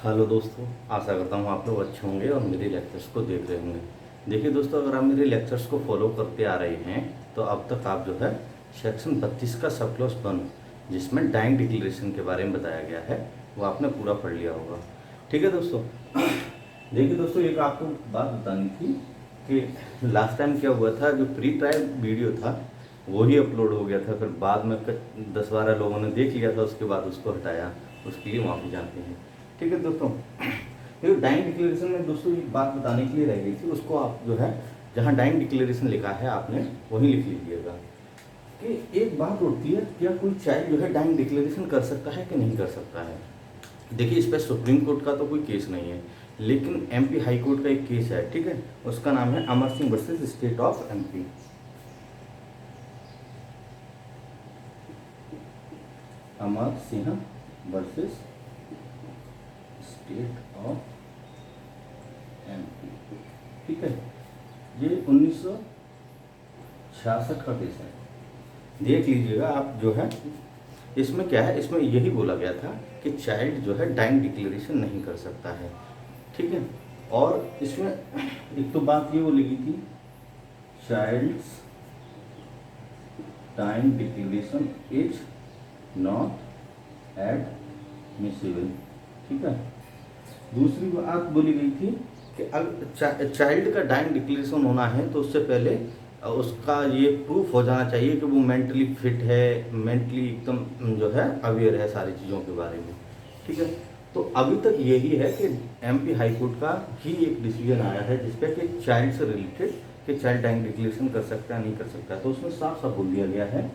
Hello दोस्तों, आशा करता हूँ आप लोग अच्छे होंगे और मेरे लेक्चर्स को देख रहे होंगे। देखिए दोस्तों, अगर आप मेरे लेक्चर्स को फॉलो करते आ रहे हैं तो अब तक आप जो है सेक्शन 32 का सब क्लॉज 1 जिसमें डाइंग डिक्लेरेशन के बारे में बताया गया है वो आपने पूरा पढ़ लिया होगा। ठीक है दोस्तों। देखिए दोस्तों, एक आपको बात बतानी थी कि लास्ट टाइम क्या हुआ था, जो प्री ट्रायल वीडियो था वो ही अपलोड हो गया था, फिर बाद में 10-12 लोगों ने देख लिया था, उसके बाद उसको हटाया। उसके लिए माफ़ी चाहते हैं। ठीक है दोस्तों। ये डाइंग डिक्लेरेशन में दोस्तों एक बात बताने के लिए रह गई थी, उसको आप जो है जहाँ डाइंग डिक्लेरेशन लिखा है आपने वहीं लिख लीजिएगा कि एक बात उठती है, क्या कोई चाइल्ड जो है डाइंग डिक्लेरेशन कर सकता है कि नहीं कर सकता है। देखिए, इस पर सुप्रीम कोर्ट का तो कोई केस नहीं है, लेकिन एमपी हाई कोर्ट का एक केस है। ठीक है, उसका नाम है Amar Singh versus state of MP. Amar Singh versus state of MP. ठीक है, ये 1966 का केस है। देख लीजिएगा आप जो है, इसमें क्या है, इसमें यही बोला गया था कि चाइल्ड जो है डाइंग डिक्लेरेशन नहीं कर सकता है। ठीक है, और इसमें एक तो बात ये बोली गई थी, child's dying declaration is not admissible. ठीक है, दूसरी बात बोली गई थी कि अगर चाइल्ड का डाइंग डिक्लेरेशन होना है तो उससे पहले उसका ये प्रूफ हो जाना चाहिए कि वो मेंटली फिट है, मेंटली एकदम जो है अवेयर है सारी चीज़ों के बारे में। ठीक है, तो अभी तक यही है कि एमपी हाई कोर्ट का ही एक डिसीजन आया है जिसपे कि चाइल्ड से रिलेटेड कि चाइल्ड डाइंग डिक्लेरेशन कर सकता है नहीं कर सकता है। तो उसमें साफ साफ बोल दिया गया है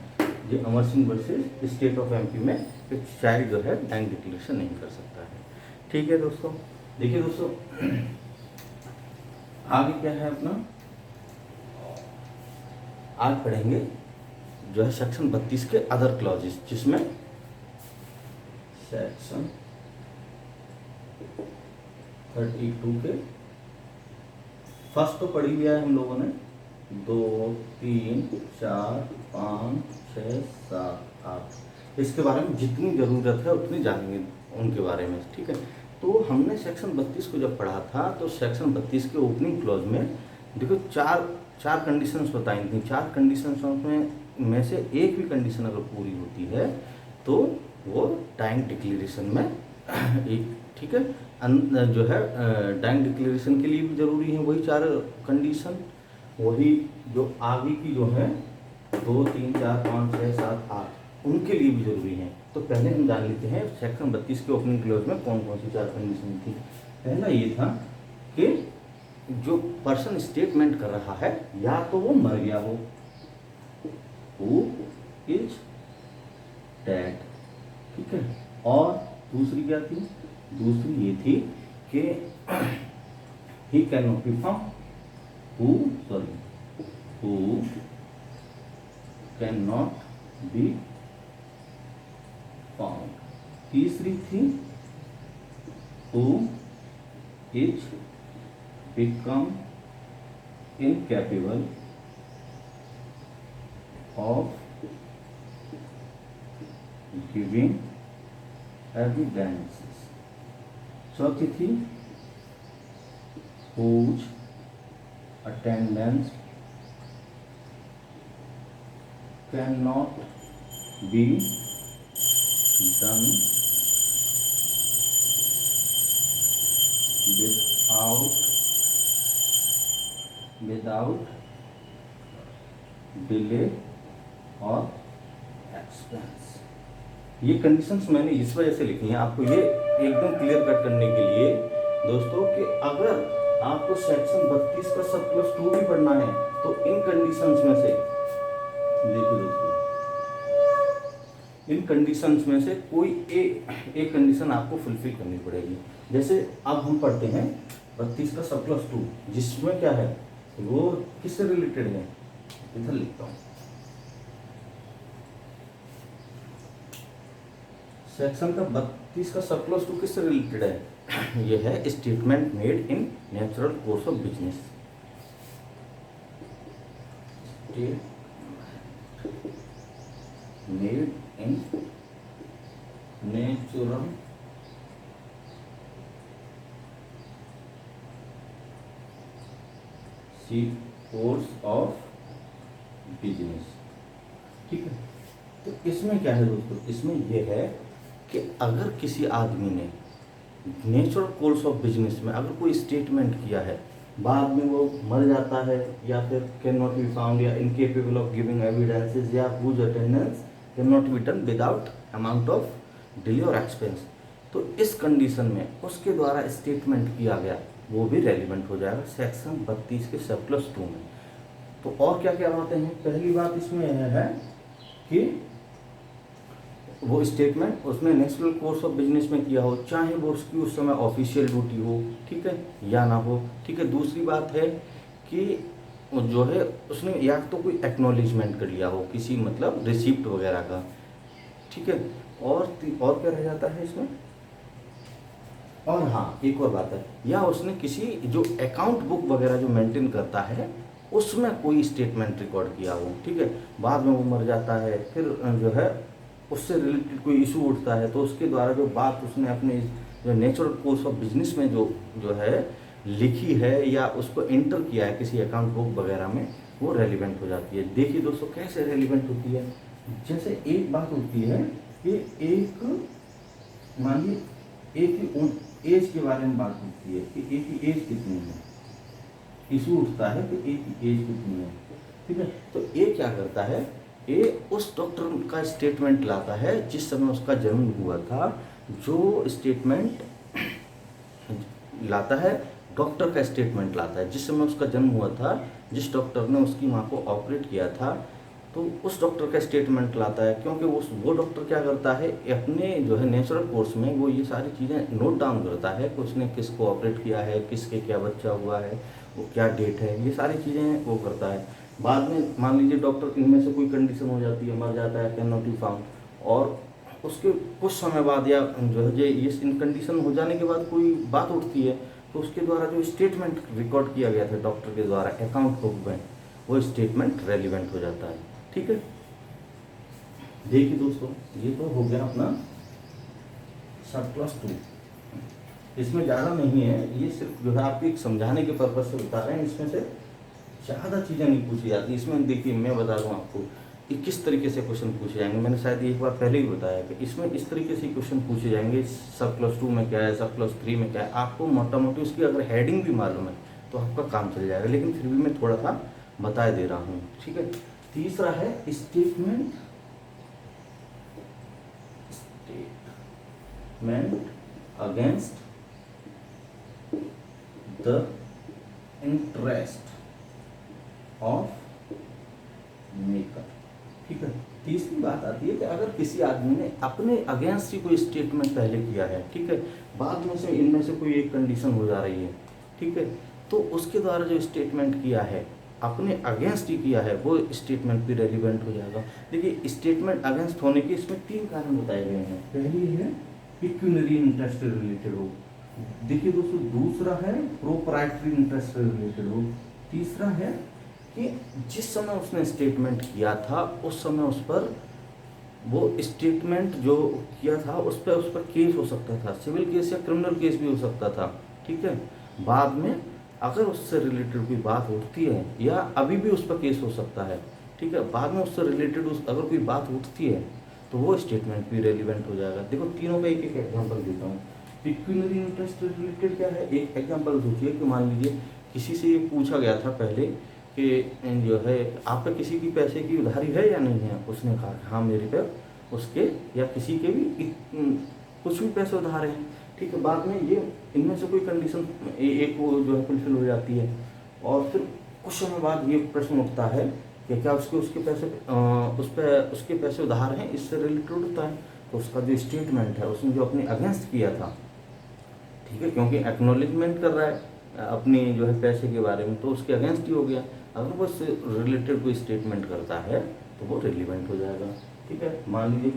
जो Amar Singh versus state of MP में कि चाइल्ड जो है डाइंग डिक्लेरेशन नहीं कर सकता है। ठीक है दोस्तों। देखिए दोस्तों, आगे क्या है अपना, आज पढ़ेंगे जो है सेक्शन 32 के अदर क्लॉजेस, जिसमें सेक्शन 32 के फर्स्ट तो पढ़ ही लिया है हम लोगों ने, 2 3 4 5 6 7 8, इसके बारे में जितनी ज़रूरत है उतनी जानेंगे उनके बारे में। ठीक है, तो हमने सेक्शन 32 को जब पढ़ा था तो सेक्शन 32 के ओपनिंग क्लॉज में देखो चार कंडीशंस बताई थी। चार कंडीशंस में से एक भी कंडीशन अगर पूरी होती है तो वो डाइंग डिक्लेरेशन में एक, ठीक है, जो है डाइंग डिक्लेरेशन के लिए भी ज़रूरी है वही चार कंडीशन, वही जो आगे की जो है 2 3 4 5 6 7 8 उनके लिए भी जरूरी है। तो पहले हम जान लेते हैं सेक्शन 32 के ओपनिंग क्लोज में कौन कौन सी चार कंडीशन थी। पहला ये था कि जो पर्सन स्टेटमेंट कर रहा है या तो वो मर गया हो, हु इज डेड। ठीक है, और दूसरी क्या थी, दूसरी ये थी कि he can not be found, who can not be found. तीसरी थी who is become incapable of giving evidence. चौथी थी whose attendance cannot be done without delay और एक्सपेंस। ये कंडीशंस मैंने इस वजह से लिखी हैं आपको ये एकदम क्लियर कट करने के लिए दोस्तों कि अगर आपको सेक्शन 32 का सब क्लॉज 2 भी पढ़ना है तो इन कंडीशंस में से, देखिए दोस्तों, इन कंडीशंस में से कोई एक कंडीशन आपको फुलफिल करनी पड़ेगी। जैसे अब हम पढ़ते हैं 32 का सब क्लॉज 2, जिसमें क्या है वो किससे रिलेटेड है, इधर लिखता हूँ। सेक्शन का 32 का सब क्लॉज 2 किससे रिलेटेड है, ये है statement made in natural course of business. Made in natural course of business. ठीक है, तो इसमें क्या है दोस्तों, इसमें यह है कि अगर किसी आदमी ने नेचुरल कोर्स ऑफ बिजनेस में अगर कोई स्टेटमेंट किया है, बाद में वो मर जाता है या फिर कैन नॉट बी फाउंड या इनकेपेबल ऑफ गिविंग एविडेंसेस या whose attendance can not be done without amount of delay और एक्सपेंस, तो इस कंडीशन में उसके द्वारा स्टेटमेंट किया गया वो भी रेलिवेंट हो जाएगा सेक्शन 32 के सब+2 में। तो और क्या क्या बातें हैं, पहली बात इसमें यह है कि वो स्टेटमेंट उसने नेशनल कोर्स ऑफ बिजनेस में किया हो, चाहे वो उसकी उस समय ऑफिशियल ड्यूटी हो, ठीक है, या ना हो। ठीक है, दूसरी बात है कि जो है उसने या तो कोई एक्नॉलेजमेंट कर लिया हो किसी मतलब रिसिप्ट वगैरह का। ठीक है, और क्या रह जाता है इसमें, और हाँ एक और बात है, या उसने किसी जो अकाउंट बुक वगैरह जो मेंटेन करता है उसमें कोई स्टेटमेंट रिकॉर्ड किया हो। ठीक है, बाद में वो मर जाता है, फिर जो है उससे रिलेटेड कोई इशू उठता है, तो उसके द्वारा जो बात उसने अपने जो नेचुरल कोर्स ऑफ बिजनेस में जो है लिखी है या उसको एंटर किया है किसी अकाउंट बुक वगैरह में, वो रेलिवेंट हो जाती है। देखिए दोस्तों कैसे रेलिवेंट होती है, जैसे एक बात होती है कि एक मानिए एक ही एज के बारे में बात होती है कि एक ही एज कितनी है, इशू उठता है कि एक ही एज कितनी है। ठीक है, तो ये क्या करता है, ये उस डॉक्टर का स्टेटमेंट लाता है जिस समय उसका जन्म हुआ था, जो स्टेटमेंट लाता है डॉक्टर का स्टेटमेंट लाता है जिस समय उसका जन्म हुआ था, जिस डॉक्टर ने उसकी माँ को ऑपरेट किया था, तो उस डॉक्टर का स्टेटमेंट लाता है, क्योंकि वो डॉक्टर क्या करता है अपने जो है नेचुरल कोर्स में वो ये सारी चीज़ें नोट डाउन करता है कि उसने किसको ऑपरेट किया है, किसके क्या बच्चा हुआ है, वो क्या डेट है, ये सारी चीज़ें वो करता है। बाद में मान लीजिए डॉक्टर इनमें से कोई कंडीशन हो जाती है, मर जाता है, कैन नॉट बी फाउंड, और उसके कुछ समय बाद या जो है ये इन कंडीशन हो जाने के बाद कोई बात उठती है, तो उसके द्वारा जो स्टेटमेंट रिकॉर्ड किया गया था डॉक्टर के द्वारा अकाउंट बुक में, वो स्टेटमेंट रेलिवेंट हो जाता है। ठीक है, देखिए दोस्तों ये तो हो गया अपना सब+2, इसमें ज़्यादा नहीं है, ये सिर्फ जो है आपको एक समझाने के पर्पज से बता रहे हैं, इसमें से ज़्यादा चीज़ें नहीं पूछी जाती। इसमें देखिए मैं बता दूँ आपको कि किस तरीके से क्वेश्चन पूछे जाएंगे, मैंने शायद एक बार पहले ही बताया कि इसमें इस तरीके से क्वेश्चन पूछे जाएंगे, सब+2 में क्या है, सब+3 में क्या है, आपको मोटा मोटी उसकी अगर हेडिंग भी मालूम है तो आपका काम चल जाएगा, लेकिन फिर भी मैं थोड़ा सा बता दे रहा हूँ। ठीक है, तीसरा है statement against the interest of maker. ठीक है, तीसरी बात आती है कि अगर किसी आदमी ने अपने अगेंस्ट ही कोई स्टेटमेंट पहले किया है, ठीक है, बाद में से इनमें से कोई एक कंडीशन हो जा रही है, ठीक है, तो उसके द्वारा जो स्टेटमेंट किया है अपने अगेंस्ट ही किया है, वो स्टेटमेंट भी रेलिवेंट हो जाएगा। देखिए स्टेटमेंट अगेंस्ट होने के इसमें 3 कारण बताए गए हैं। पहली है पिक्यूनरी इंटरेस्ट से रिलेटेड हो, देखिए दोस्तों, दूसरा है प्रोप्राइटरी इंटरेस्ट से रिलेटेड हो, तीसरा है कि जिस समय उसने स्टेटमेंट किया था उस समय उस पर वो स्टेटमेंट जो किया था उस पर केस हो सकता था, सिविल केस या क्रिमिनल केस भी हो सकता था। ठीक है, बाद में अगर उससे रिलेटेड कोई बात उठती है या अभी भी उस पर केस हो सकता है, ठीक है, बाद में उससे रिलेटेड अगर कोई बात उठती है तो वो स्टेटमेंट भी रेलिवेंट हो जाएगा। देखो तीनों का एक एक एग्जाम्पल देता हूँ। पिक्यूनरी इंटरेस्ट रिलेटेड क्या है, एक एग्जाम्पल सोचिए कि मान लीजिए किसी से ये पूछा गया था पहले कि जो है आप पे किसी की पैसे की उधारी है या नहीं है, उसने कहा हाँ मेरे पे उसके या किसी के भी कुछ भी पैसे उधार हैं। ठीक है, बाद में ये इनमें से कोई कंडीशन एक वो जो है फुलफिल हो जाती है, और फिर कुछ समय बाद ये प्रश्न उठता है कि क्या उसके पैसे उसके पैसे उधार हैं, इससे रिलेटेड होता है, तो उसका जो स्टेटमेंट है उसने जो अपने अगेंस्ट किया था, ठीक है, क्योंकि एक्नॉलेजमेंट कर रहा है अपनी जो है पैसे के बारे में, तो उसके अगेंस्ट ही हो गया। अगर वो उससे रिलेटेड कोई स्टेटमेंट करता है तो वो रिलीवेंट हो जाएगा। ठीक है, मान लीजिए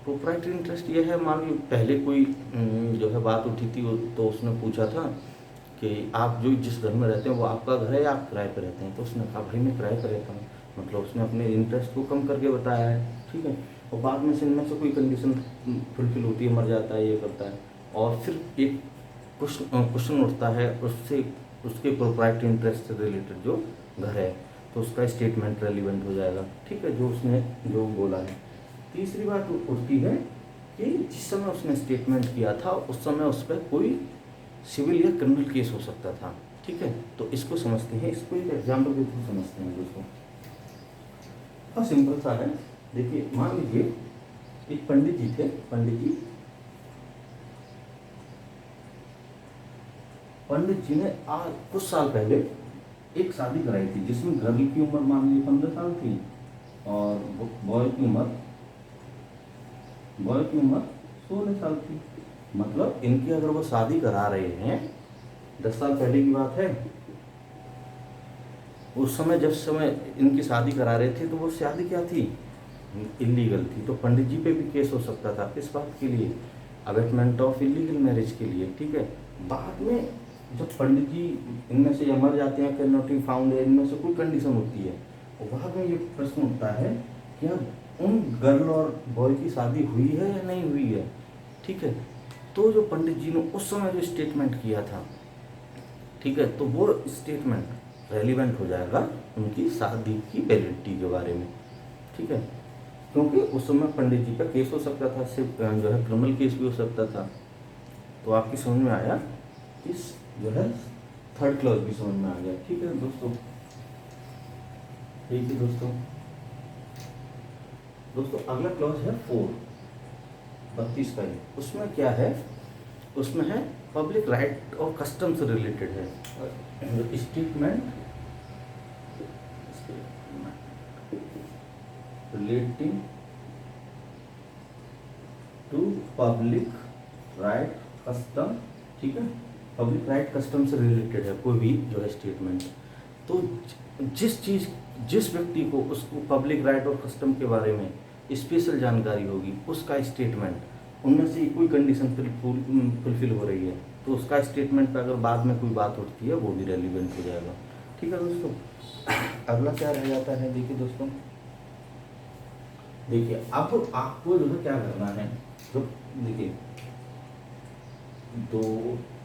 प्रोप्राइटरी इंटरेस्ट ये है, मान लीजिए पहले कोई जो है बात उठी थी तो उसने पूछा था कि आप जो जिस घर में रहते हैं वो आपका घर है या आप किराए पर रहते हैं, तो उसने कहा भाई मैं किराए पर रहता हूँ, मतलब उसने अपने इंटरेस्ट को कम करके बताया है। ठीक है, और बाद में से इनमें से कोई कंडीशन फुलफिल होती है, मर जाता है, ये करता है, और फिर एक क्वेश्चन उठता है उससे उसके प्रोप्राइटरी इंटरेस्ट से रिलेटेड जो घर है तो उसका स्टेटमेंट रेलिवेंट हो जाएगा, ठीक है, जो उसने जो बोला है। तीसरी बात उठती है कि जिस समय उसने स्टेटमेंट किया था उस समय उस पर कोई सिविल या क्रिमिनल केस हो सकता था, ठीक है। तो इसको समझते हैं, इसको एक एग्जाम्पल के थ्रू समझते हैं दोस्तों। और सिंपल सा है, देखिए मान लीजिए एक पंडित जी थे, पंडित जी ने आज कुछ साल पहले एक शादी कराई थी जिसमें गर्ल की उम्र मान लीजिए 15 साल थी और बॉय की उम्र 16 साल थी। मतलब इनकी अगर वो शादी करा रहे हैं 10 साल पहले की बात है, उस समय जब इनकी शादी करा रहे थे तो वो शादी क्या थी, इलीगल थी। तो पंडित जी पे भी केस हो सकता था इस बात के लिए, अबेटमेंट ऑफ इलीगल मैरिज के लिए, ठीक है। बाद में जब पंडित जी इनमें से या मर जाते हैं, कैन नॉट बी फाउंड है, इनमें से कोई कंडीशन होती है, और बाद में ये प्रश्न उठता है क्या उन गर्ल और बॉय की शादी हुई है या नहीं हुई है, ठीक है। तो जो पंडित जी ने उस समय जो स्टेटमेंट किया था, ठीक है, तो वो स्टेटमेंट रेलिवेंट हो जाएगा उनकी शादी की वैलिडिटी के बारे में, ठीक है। क्योंकि उस समय पंडित जी पर केस हो सकता था, सिर्फ जो है क्रिमिनल केस भी हो सकता था। तो आपकी समझ में आया, इस जो है थर्ड क्लॉज भी समझ में आ गया, ठीक है दोस्तों। ठीक है दोस्तों अगला क्लॉज है 4 32 का ही। उसमें क्या है, उसमें है पब्लिक राइट और कस्टम से रिलेटेड है statement relating to public right custom, ठीक है। पब्लिक राइट कस्टम से रिलेटेड है कोई भी जो है स्टेटमेंट। तो जिस व्यक्ति को उसको पब्लिक राइट और कस्टम के बारे में स्पेशल जानकारी होगी, उसका स्टेटमेंट उनमें से कोई कंडीशन फुलफिल हो रही है तो उसका स्टेटमेंट पर अगर बाद में कोई बात उठती है वो भी रेलिवेंट हो जाएगा, ठीक है दोस्तों। अगला क्या रह जाता है, देखिए दोस्तों, देखिए आपको जो है क्या करना है, तो देखिए 2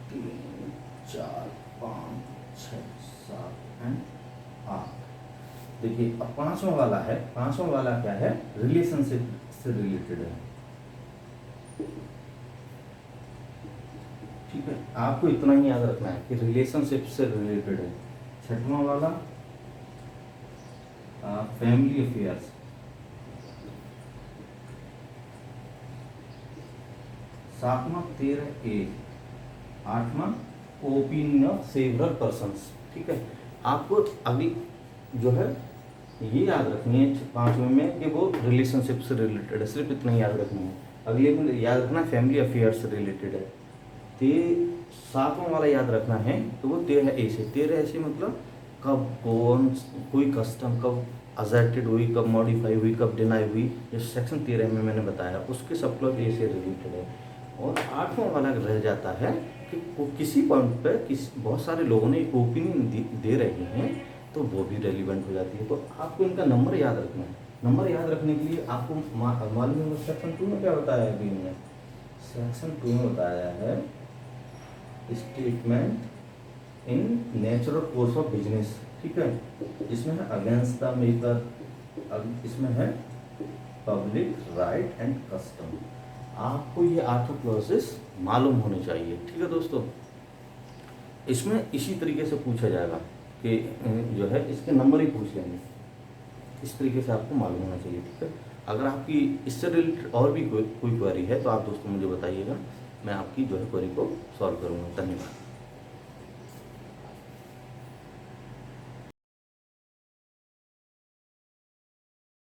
3 4 5 6 7 एंड 8। देखिए अब पांचवा वाला क्या है, रिलेशनशिप से रिलेटेड है, ठीक है। आपको इतना ही याद रखना है कि रिलेशनशिप से रिलेटेड है। छठवां वाला फैमिली अफेयर्स, सातवां 13A, आठवां ओपिनियन ऑफ सेवरल पर्सन्स, ठीक है। आपको अभी जो है ये याद रखनी है पांचवें में कि वो रिलेशनशिप से रिलेटेड है, सिर्फ इतना ही याद रखना है। अगले में याद रखना फैमिली अफेयर से रिलेटेड है। सातवां वाला याद रखना है तो वो 13A से, 13A से मतलब कब कोई कस्टम कब अजर्टेड हुई, कब मॉडिफाई हुई, कब डिनाई हुई, जो सेक्शन 13 में मैंने बताया उसके सब क्लॉज ए से रिलेटेड है। और आठवां वाला रह जाता है कि किसी पॉइंट पर बहुत सारे लोगों ने एक ओपिनियन दे रहे हैं तो वो भी रेलिवेंट हो जाती है। तो आपको इनका नंबर याद रखना है। नंबर याद रखने के लिए आपको मालूम है सेक्शन 2 में क्या बताया है, अभी मैंने सेक्शन 2 में बताया है statement in natural course of business, ठीक है। इसमें है अगेंस्ट द मेकर, इसमें है पब्लिक राइट एंड कस्टम। आपको ये 8 क्लॉजेस मालूम होने चाहिए, ठीक है दोस्तों। इसमें इसी तरीके से पूछा जाएगा कि जो है इसके नंबर ही पूछ लेंगे, इस तरीके से आपको मालूम होना चाहिए, ठीक है। अगर आपकी इससे रिलेटेड और भी कोई क्वेरी है तो आप दोस्तों मुझे बताइएगा, मैं आपकी जो है क्वेरी को सॉल्व करूँगा। धन्यवाद।